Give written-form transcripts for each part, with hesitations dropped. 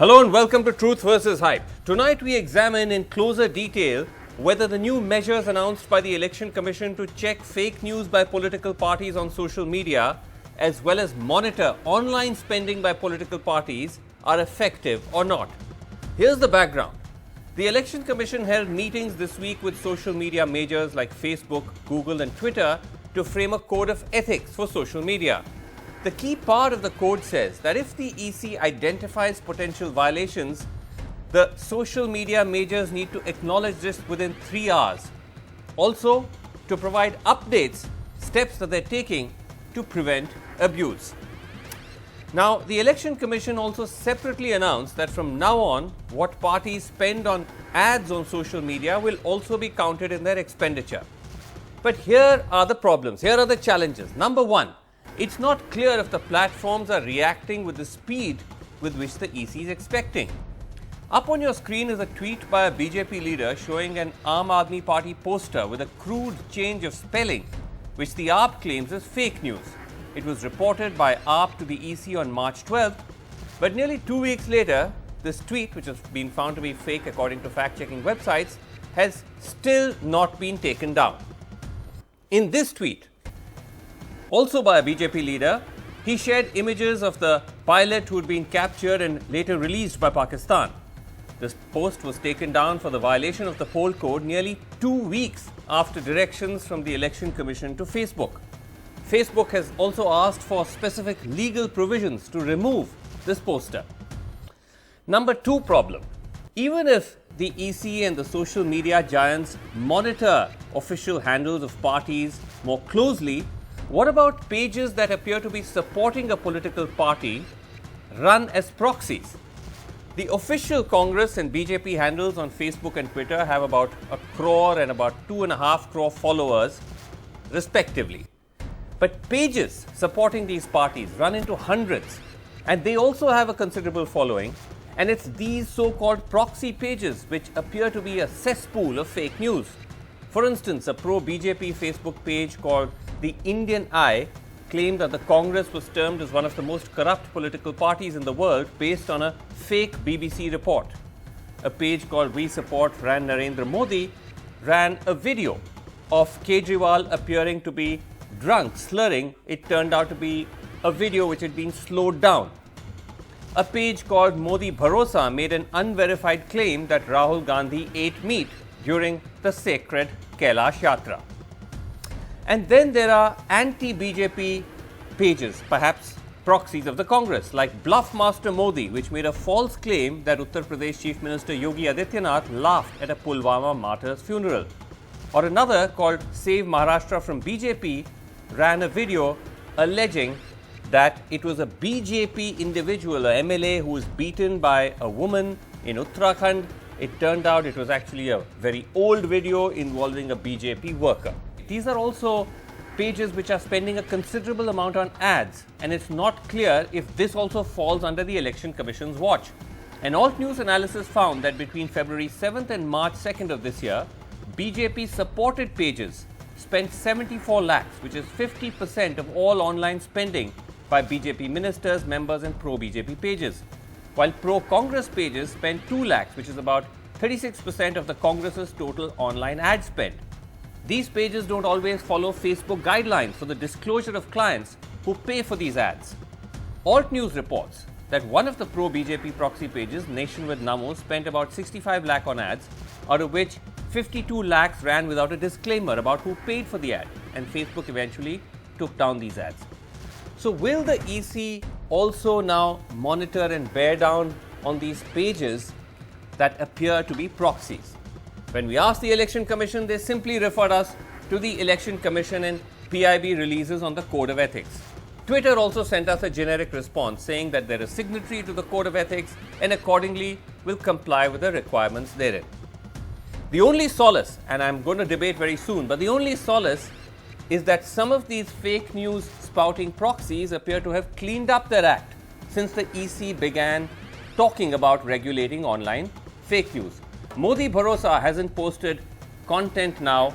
Hello and welcome to Truth versus Hype. Tonight we examine in closer detail whether the new measures announced by the Election Commission to check fake news by political parties on social media as well as monitor online spending by political parties are effective or not. Here's the background. The Election Commission held meetings this week with social media majors like Facebook, Google and Twitter to frame a code of ethics for social media. The key part of the code says that if the EC identifies potential violations, the social media majors need to acknowledge this within 3 hours. Also, to provide updates, steps that they're taking to prevent abuse. Now, the Election Commission also separately announced that from now on, what parties spend on ads on social media will also be counted in their expenditure. But here are the problems, here are the challenges. Number one, it's not clear if the platforms are reacting with the speed with which the EC is expecting. Up on your screen is a tweet by a BJP leader showing an Aam Aadmi Party poster with a crude change of spelling, which the AAP claims is fake news. It was reported by AAP to the EC on March 12th, but nearly 2 weeks later, this tweet, which has been found to be fake according to fact-checking websites, has still not been taken down. In this tweet, also by a BJP leader, he shared images of the pilot who had been captured and later released by Pakistan. This post was taken down for the violation of the poll code nearly 2 weeks after directions from the Election Commission to Facebook. Facebook has also asked for specific legal provisions to remove this poster. Number two problem. Even if the EC and the social media giants monitor official handles of parties more closely, what about pages that appear to be supporting a political party run as proxies? The official Congress and BJP handles on Facebook and Twitter have about 1 crore and about 2.5 crore followers, respectively. But pages supporting these parties run into hundreds, and they also have a considerable following. And it's these so-called proxy pages which appear to be a cesspool of fake news. For instance, a pro-BJP Facebook page called The Indian Eye claimed that the Congress was termed as one of the most corrupt political parties in the world based on a fake BBC report. A page called We Support Ran Narendra Modi ran a video of Kejriwal appearing to be drunk, slurring. It turned out to be a video which had been slowed down. A page called Modi Bharosa made an unverified claim that Rahul Gandhi ate meat during the sacred Kailash Yatra. And then there are anti-BJP pages, perhaps proxies of the Congress, like Bluffmaster Modi, which made a false claim that Uttar Pradesh Chief Minister Yogi Adityanath laughed at a Pulwama martyr's funeral. Or another called Save Maharashtra from BJP ran a video alleging that it was a BJP individual, a MLA, who was beaten by a woman in Uttarakhand. It turned out it was actually a very old video involving a BJP worker. These are also pages which are spending a considerable amount on ads, and it's not clear if this also falls under the Election Commission's watch. An Alt News analysis found that between February 7th and March 2nd of this year, BJP supported pages spent 74 lakhs, which is 50% of all online spending by BJP ministers, members and pro-BJP pages, while pro-Congress pages spent 2 lakhs, which is about 36% of the Congress's total online ad spend. These pages don't always follow Facebook guidelines for the disclosure of clients who pay for these ads. Alt News reports that one of the pro-BJP proxy pages, Nation with Namo, spent about 65 lakh on ads, out of which 52 lakhs ran without a disclaimer about who paid for the ad, and Facebook eventually took down these ads. So will the EC also now monitor and bear down on these pages that appear to be proxies? When we asked the Election Commission, they simply referred us to the Election Commission and PIB releases on the Code of Ethics. Twitter also sent us a generic response saying that they're a signatory to the Code of Ethics and accordingly will comply with the requirements therein. The only solace, and I'm going to debate very soon, but the only solace is that some of these fake news spouting proxies appear to have cleaned up their act since the EC began talking about regulating online fake news. Modi Bharosa hasn't posted content now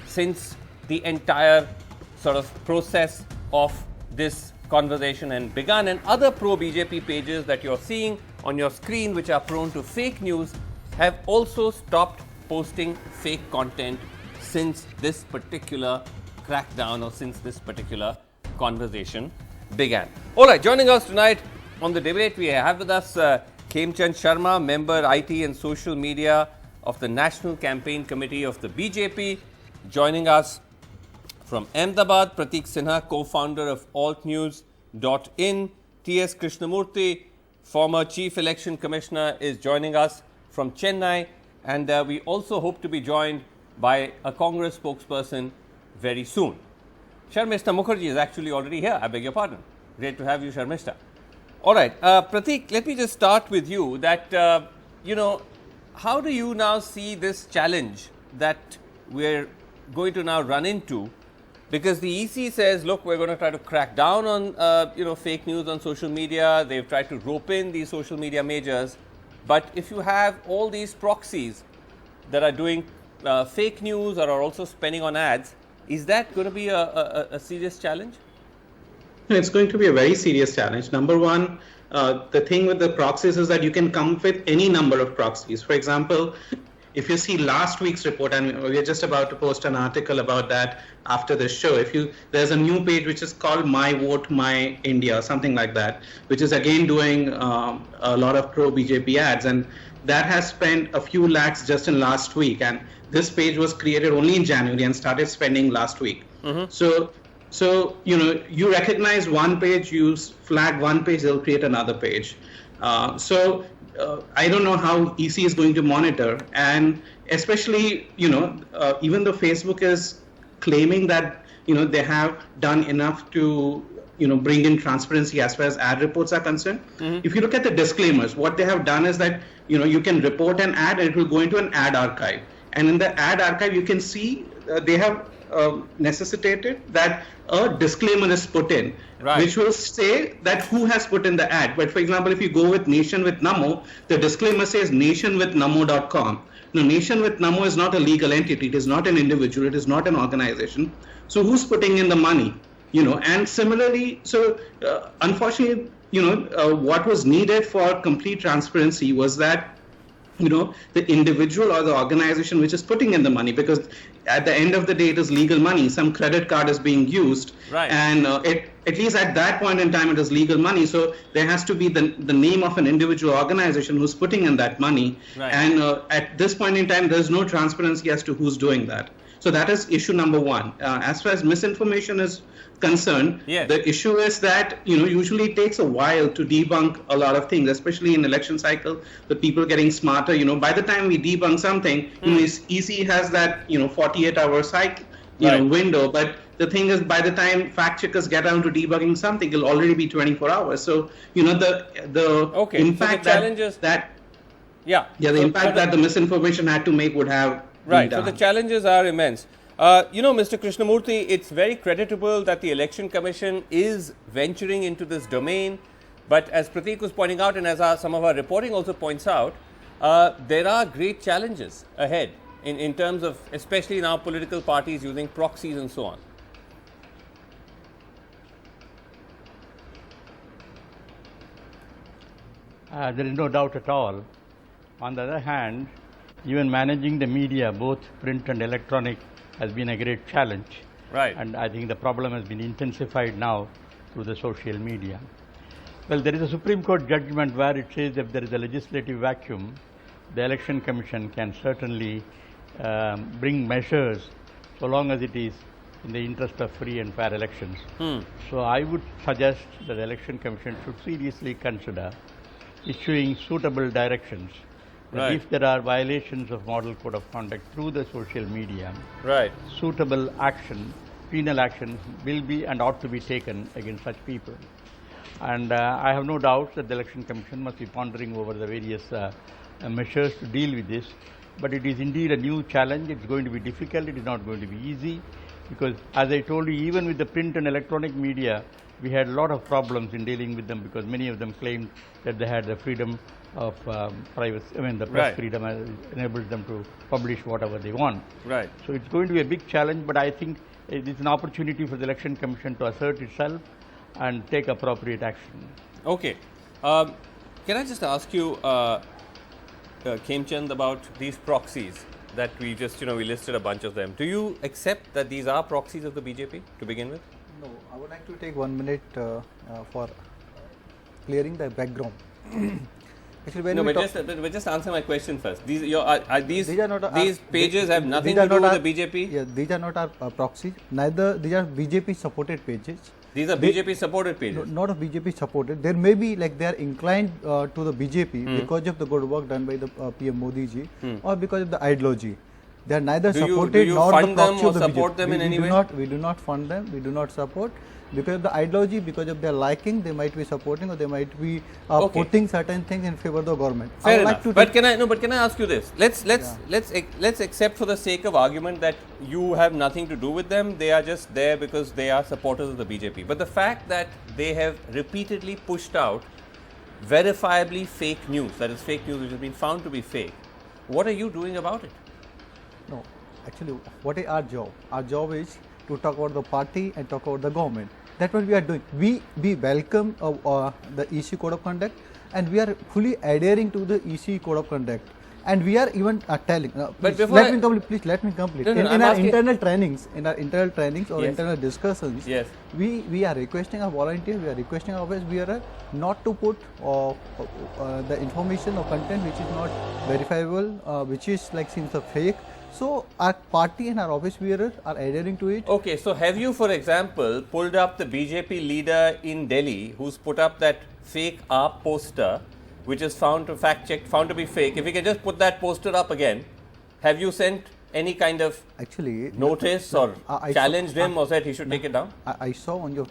since the entire sort of process of this conversation and begun, and other pro-BJP pages that you're seeing on your screen which are prone to fake news have also stopped posting fake content since this particular crackdown or since this particular conversation began. All right, joining us tonight on the debate, we have with us Khemchand Sharma, member IT and social media of the National Campaign Committee of the BJP. Joining us from Ahmedabad, Pratik Sinha, co-founder of altnews.in. T.S. Krishnamurthy, former Chief Election Commissioner, is joining us from Chennai. And we also hope to be joined by a Congress spokesperson very soon. Sharmishta Mukherjee is actually already here. I beg your pardon. Great to have you, Sharmishta. All right, Pratik, let me just start with you that, how do you now see this challenge that we're going to now run into? Because the EC says, look, we're going to try to crack down on, fake news on social media. They've tried to rope in these social media majors. But if you have all these proxies that are doing fake news or are also spending on ads, is that going to be a serious challenge? It's going to be a very serious challenge. Number one, the thing with the proxies is that you can come with any number of proxies. For example, if you see last week's report, and we're just about to post an article about that after this show, there's a new page which is called My Vote, My India, something like that, which is again doing a lot of pro-BJP ads, and that has spent a few lakhs just in last week. And this page was created only in January and started spending last week. Mm-hmm. So you recognize one page, you flag one page, they'll create another page. I don't know how EC is going to monitor, and especially, even though Facebook is claiming that, they have done enough to, bring in transparency as far as ad reports are concerned. Mm-hmm. If you look at the disclaimers, what they have done is that, you can report an ad and it will go into an ad archive. And in the ad archive, you can see they have necessitated that a disclaimer is put in, right, which will say that who has put in the ad. But for example, if you go with Nation with Namo, the disclaimer says nationwithnamo.com. Now, Nation with Namo is not a legal entity. It is not an individual. It is not an organization. So who's putting in the money? And similarly, unfortunately, what was needed for complete transparency was that the individual or the organization which is putting in the money, because at the end of the day, it is legal money. Some credit card is being used, right, and at least at that point in time, it is legal money. So there has to be the name of an individual organization who's putting in that money. Right. And at this point in time, there's no transparency as to who's doing that. So that is issue number one. As far as misinformation is concerned, yes, the issue is that usually it takes a while to debunk a lot of things, especially in election cycle. The people getting smarter. By the time we debunk something, EC has that 48-hour cycle window. But the thing is, by the time fact checkers get down to debugging something, it'll already be 24 hours. So the impact that the misinformation had to make would have. Right, so the challenges are immense. Mr. Krishnamurthy, it's very creditable that the Election Commission is venturing into this domain. But as Pratik was pointing out, and as some of our reporting also points out, there are great challenges ahead in terms of, especially now, political parties using proxies and so on. There is no doubt at all. On the other hand, even managing the media, both print and electronic, has been a great challenge. Right. And I think the problem has been intensified now through the social media. Well, there is a Supreme Court judgment where it says that if there is a legislative vacuum, the Election Commission can certainly bring measures so long as it is in the interest of free and fair elections. So I would suggest that the Election Commission should seriously consider issuing suitable directions. Right. If there are violations of model code of conduct through the social media, right, suitable action, penal action will be and ought to be taken against such people. And I have no doubt that the Election Commission must be pondering over the various measures to deal with this. But it is indeed a new challenge. It's going to be difficult. It is not going to be easy because, as I told you, even with the print and electronic media, we had a lot of problems in dealing with them because many of them claimed that they had the freedom of privacy. I mean, the press right. freedom enables them to publish whatever they want. Right. So it's going to be a big challenge, but I think it is an opportunity for the Election Commission to assert itself and take appropriate action. Okay. Can I just ask you, Khemchand, about these proxies that we just, we listed a bunch of them. Do you accept that these are proxies of the BJP to begin with? No, I would like to take 1 minute for clearing the background. Actually, when but just answer my question first. These pages have nothing to do with the BJP? Yeah, these are not our proxies. Neither these are BJP supported pages. These are BJP supported pages? No, not BJP supported. There may be like they are inclined to the BJP because of the good work done by the PM Modi ji or because of the ideology. They are neither supported nor the proxy of the support BJP. Them in any way? We do not fund them. We do not support. Because of the ideology, because of their liking, they might be supporting or they might be putting certain things in favor of the government. Fair enough. But can I ask you this? Let's accept for the sake of argument that you have nothing to do with them. They are just there because they are supporters of the BJP. But the fact that they have repeatedly pushed out verifiably fake news, that is fake news which has been found to be fake, what are you doing about it? No, actually, what is our job? Our job is to talk about the party and talk about the government. That's what we are doing. We welcome the EC code of conduct, and we are fully adhering to the EC code of conduct. And we are even telling. But before let me complete. In our internal trainings, or internal discussions, yes, we are requesting our volunteers, we are requesting our office bearer not to put the information or content which is not verifiable, which is like seems a fake. So our party and our office bearers are adhering to it. Okay, so have you, for example, pulled up the BJP leader in Delhi who's put up that fake AAP poster, which is found to be fake? If we can just put that poster up again, have you sent any kind of notice or challenged him or said he should take it down? I saw on your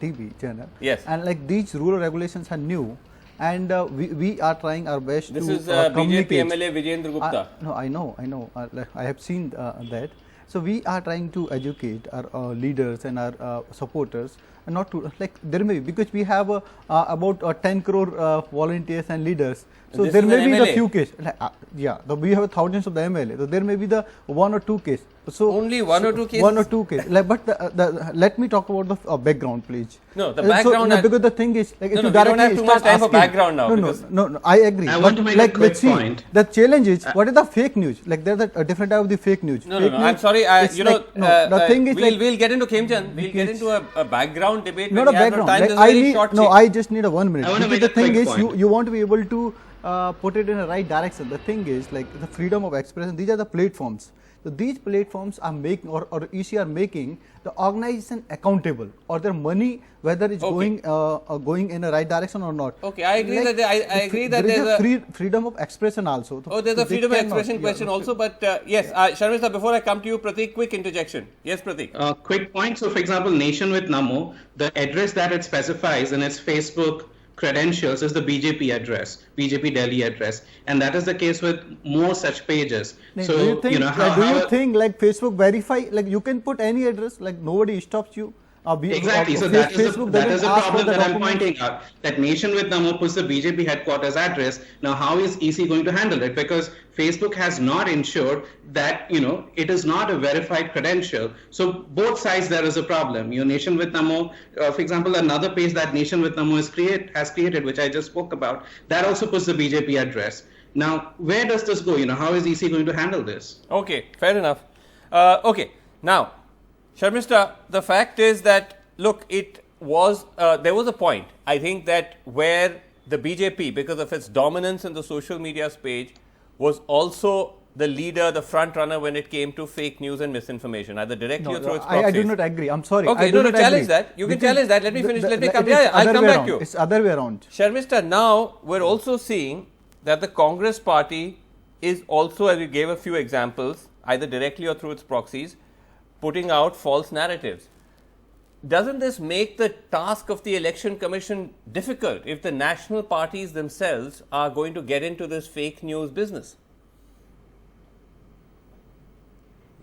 TV channel. Yes. And like these rule regulations are new. And we are trying our best this to is communicate. BJP MLA Vijayendra Gupta. No, I know. I have seen that. So we are trying to educate our leaders and our supporters, and not to there may be, because we have about 10 crore volunteers and leaders. So there may be the few cases. We have thousands of the MLA. So there may be the 1 or 2 cases. So only 1 or 2 cases. 1 or 2 cases. But let me talk about the background, please. No, the background. Because the thing is, if you don't have too much time for background now. No, I agree. I want to make a quick point. The challenge is, what is the fake news? Like there's a different type of the fake news. No, I'm sorry. The thing is, we'll get into Khemchand. We'll get into a background debate. Not a background. I just need a 1 minute. Because the thing is, you want to be able to put it in the right direction. The thing is, like the freedom of expression. These are the platforms. So these platforms are making, or EC are making the organization accountable, or their money, whether it's going in the right direction or not. Okay, I agree I agree that there is a freedom of expression also. There's a freedom of expression question also, but yes, Sharmila, before I come to you, Prateek, quick interjection. Yes, Prateek. Quick point. So, for example, Nation with Namo, the address that it specifies in its Facebook credentials is the BJP address, BJP Delhi address, and that is the case with more such pages. So do you think, like Facebook verify, like you can put any address, like nobody stops you? Exactly. So that is a problem that I'm pointing out. That Nation with Namo puts the BJP headquarters address. Now, how is EC going to handle it? Because Facebook has not ensured that it is not a verified credential. So both sides there is a problem. Nation with Namo, for example, another page that Nation with Namo has created, which I just spoke about, that also puts the BJP address. Now, where does this go? How is EC going to handle this? Okay, fair enough. Okay, now, Sharmista, the fact is that, look, there was a point, I think, that where the BJP, because of its dominance in the social media space, was also the leader, the front runner when it came to fake news and misinformation, either directly or through its proxies. I do not agree. I'm sorry. Okay, challenge that. You can challenge that. Let me finish. Let me come. I'll come back to you. It's other way around. Sharmista, now we're also seeing that the Congress party is also, as we gave a few examples, either directly or through its proxies, putting out false narratives. Doesn't this make the task of the Election Commission difficult if the national parties themselves are going to get into this fake news business?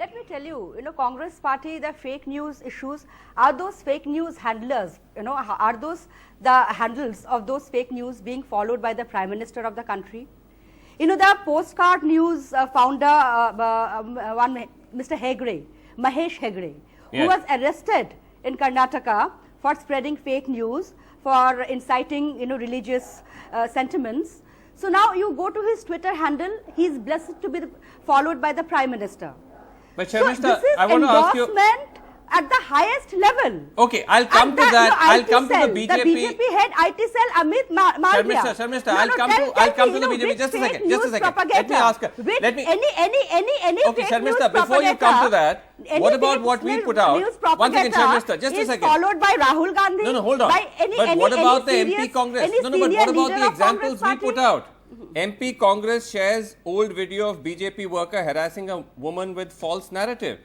Let me tell you, Congress party, the fake news issues, are those fake news handlers, are those the handles of those fake news being followed by the Prime Minister of the country? The postcard news founder, Mr. Hegde, Mahesh Hegde, who was arrested in Karnataka for spreading fake news for inciting, religious sentiments. So now you go to his Twitter handle, he is blessed to be followed by the Prime Minister. But So Sharmista, this is I want to ask you. endorsement at the highest level. Okay, I'll come to that. I'll come to the BJP. The BJP head IT cell Amit Malviya. Sharmista, I'll come to the BJP. Just a second. Let me ask her. Let me. Any Okay, fake news Sharmista, before you come to that, what about fake what we news put out? One second, propaganda Sharmista, just a is second. followed by Rahul Gandhi. No, hold on. By But what about the serious, MP Congress? any No, but what senior about leader the of Congress examples we put party? out? MP Congress shares old video of BJP worker harassing a woman with false narrative.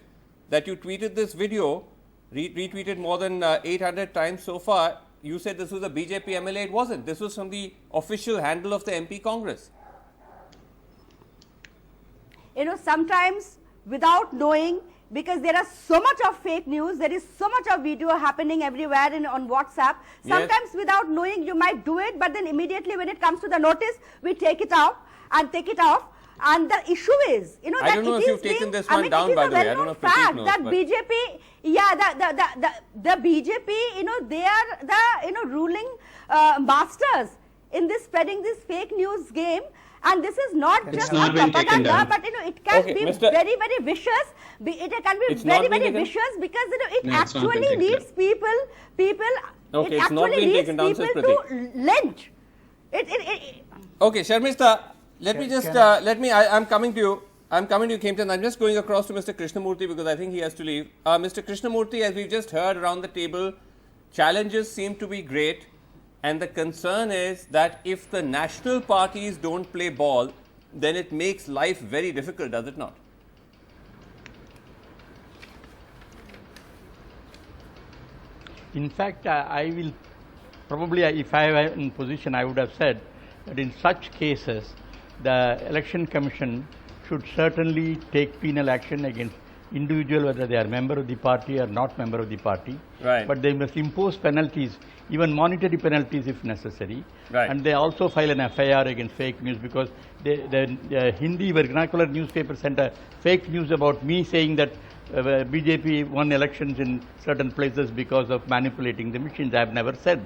That you tweeted this video, retweeted more than 800 times so far. You said this was a BJP MLA. It wasn't. This was from the official handle of the MP Congress. Sometimes without knowing, because there are so much of fake news, there is so much of video happening everywhere on WhatsApp. Sometimes without knowing you might do it, but then immediately when it comes to the notice, we take it out and take it off. And the issue is, I don't know if you've taken this one down, by the way. I don't know if Pratik knows. That BJP, the BJP, they are the ruling masters in this spreading this fake news game. And this is not just not been taken propaganda, down. but it can be very, very vicious. It can be very, very vicious because it actually leads people. Okay, it it's not actually been leads taken down, says people to lynch. Okay, Sharmista, let me just I'm coming to you. Kempton. I'm just going across to Mr. Krishnamurthy because I think he has to leave. Mr. Krishnamurthy, as we've just heard around the table, challenges seem to be great. And the concern is that if the national parties don't play ball, then it makes life very difficult, does it not? In fact, I will probably, if I were in position, I would have said that in such cases, the Election Commission should certainly take penal action against individual, whether they are member of the party or not member of the party. Right. But they must impose penalties, even monetary penalties if necessary. Right. And they also file an FIR against fake news because the Hindi vernacular newspaper sent a fake news about me saying that BJP won elections in certain places because of manipulating the machines. I have never said.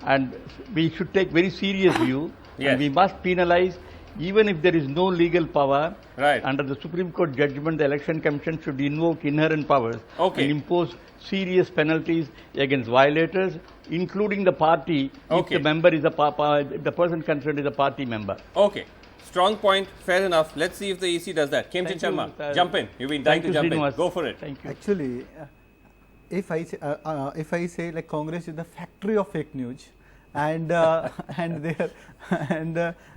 And we should take very serious view. Yes. And we must penalize. Even if there is no legal power, right. Under the Supreme Court judgment, the Election Commission should invoke inherent powers and impose serious penalties against violators, including the party, if the member is the person concerned is a party member. Okay. Strong point. Fair enough. Let's see if the EC does that. Kempton Sharma, jump in. You've been dying to jump in. Go for it. Thank you. Actually, if I say like Congress is the factory of fake news, and their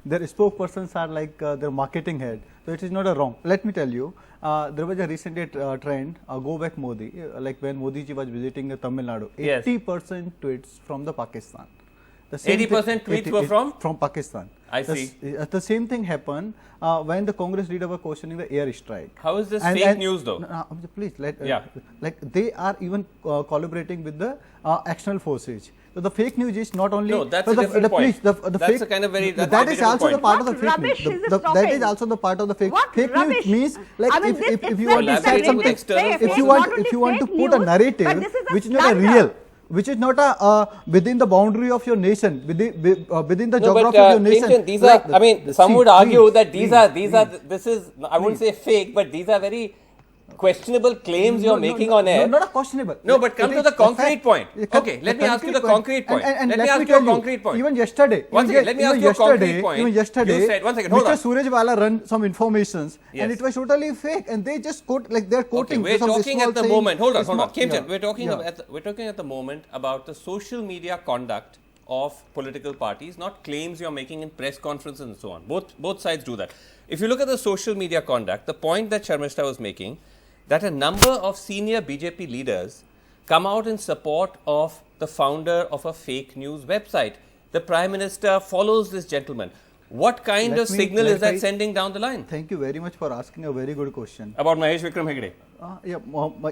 spokespersons are like their marketing head. So it is not a wrong. Let me tell you, there was a recent trend, go back Modi, like when Modi ji was visiting Tamil Nadu, 80% tweets from the Pakistan. 80% tweets were from Pakistan. I see. The same thing happened when the Congress leader were questioning the air strike. How is this fake news though? Please, like they are even collaborating with the external forces. So the fake news is not only. No, that's a different point. That's a kind of very. That is also the part of the fake news. That is also the part of the fake. Fake news means like if you want to say something, if you want to put a narrative which is not a real, which is not a within the boundary of your nation, within the geography of your nation. Clinton, these are. I mean, some would argue that these are. This is. I wouldn't say fake, but these are very questionable claims you're making on air. Not a questionable. No, but come to the concrete point. Okay, let me ask you the concrete point. Let me ask you a concrete point. Even yesterday, one second, let me ask you a concrete point. Even yesterday, you said, one second, hold on. Mr. Surajwala run some informations and it was totally fake, and they just quote like they're quoting. Okay, we're talking at the moment. Hold on. Kempton, we're talking at the moment about the social media conduct of political parties, not claims you're making in press conferences and so on. Both sides do that. If you look at the social media conduct, the point that Sharmista was making, that a number of senior BJP leaders come out in support of the founder of a fake news website. The Prime Minister follows this gentleman. What kind of signal is that sending down the line? Thank you very much for asking a very good question. About Mahesh Vikram Hegde?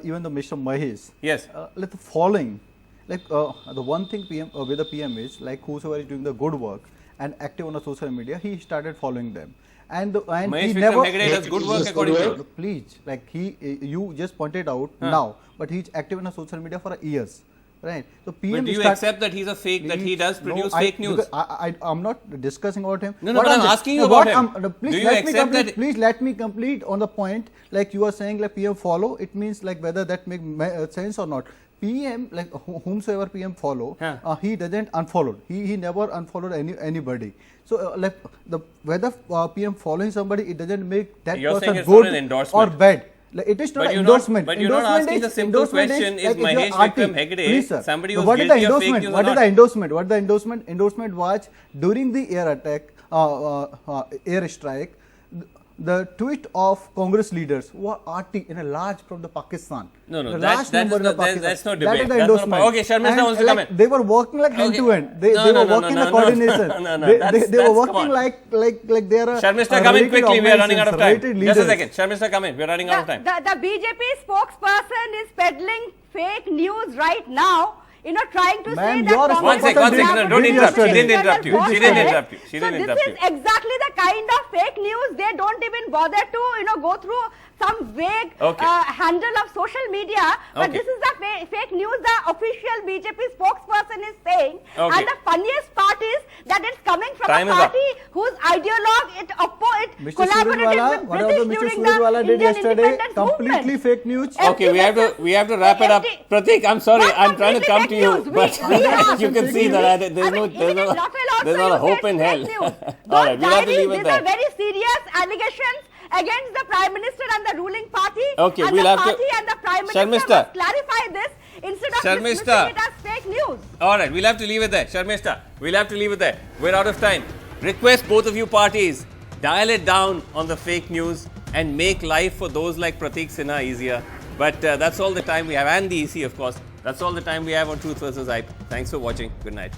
Even the Mr. Mahesh. Yes. Like the following, like the one thing with the PM is like whosoever is doing the good work and active on the social media, he started following them. And he never does good work according to you. Please, like you just pointed out now, but he's active in social media for years. Right. So PM but do you accept that he's a fake, that he does produce fake news? I'm not discussing about him. No, but I'm asking you about him. Please do you let me accept complete, that? Please let me complete on the point. Like you are saying, like PM follow. It means like whether that make sense or not. PM, like whomsoever PM follow, he doesn't unfollow. He never unfollowed anybody. So like whether PM following somebody, it doesn't make that You're person saying it's good not an endorsement or bad. Like it is not an endorsement. But you're not asking the simple question, is Mahesh Vikram Hegde somebody who's guilty of fake news or not? What is the endorsement? What is the endorsement? Endorsement was during the air attack, air strike, the tweet of Congress leaders were RT in a large from the Pakistan. No, that's no debate. That is the That's endorsement. Okay, Sharmista wants to come in. They were working like hand to hand. They were working the coordination. They were working like they are. Sharmista, come in quickly. We are running out of time. Just a second. Sharmista, come in. We are running out of time. The BJP spokesperson is peddling fake news right now. Trying to say that one second, don't interrupt. She didn't interrupt you. She didn't interrupt you. She didn't interrupt you. This is exactly the kind of fake news. They don't even bother to, go through some vague handle of social media. But this is the fake news the official BJP spokesperson is saying. And the funniest part is that it's coming from a party whose ideologue it collaborated with British during the Indian independence completely movement. Fake news. Okay, we have to wrap it up. Pratik, I'm sorry, I'm trying to come to you, but you can see that there's not a hope in hell. All right, we'll have to leave it there. These are very serious allegations against the Prime Minister and the ruling party. Okay, and we'll the have party to. and the Prime Minister Sharmista must clarify this instead of dismissing it as fake news. All right, we'll have to leave it there. Sharmista, we'll have to leave it there. We're out of time. Request both of you parties, dial it down on the fake news and make life for those like Pratik Sinha easier. But that's all the time we have, and the EC, of course. That's all the time we have on Truth versus Hype. Thanks for watching. Good night.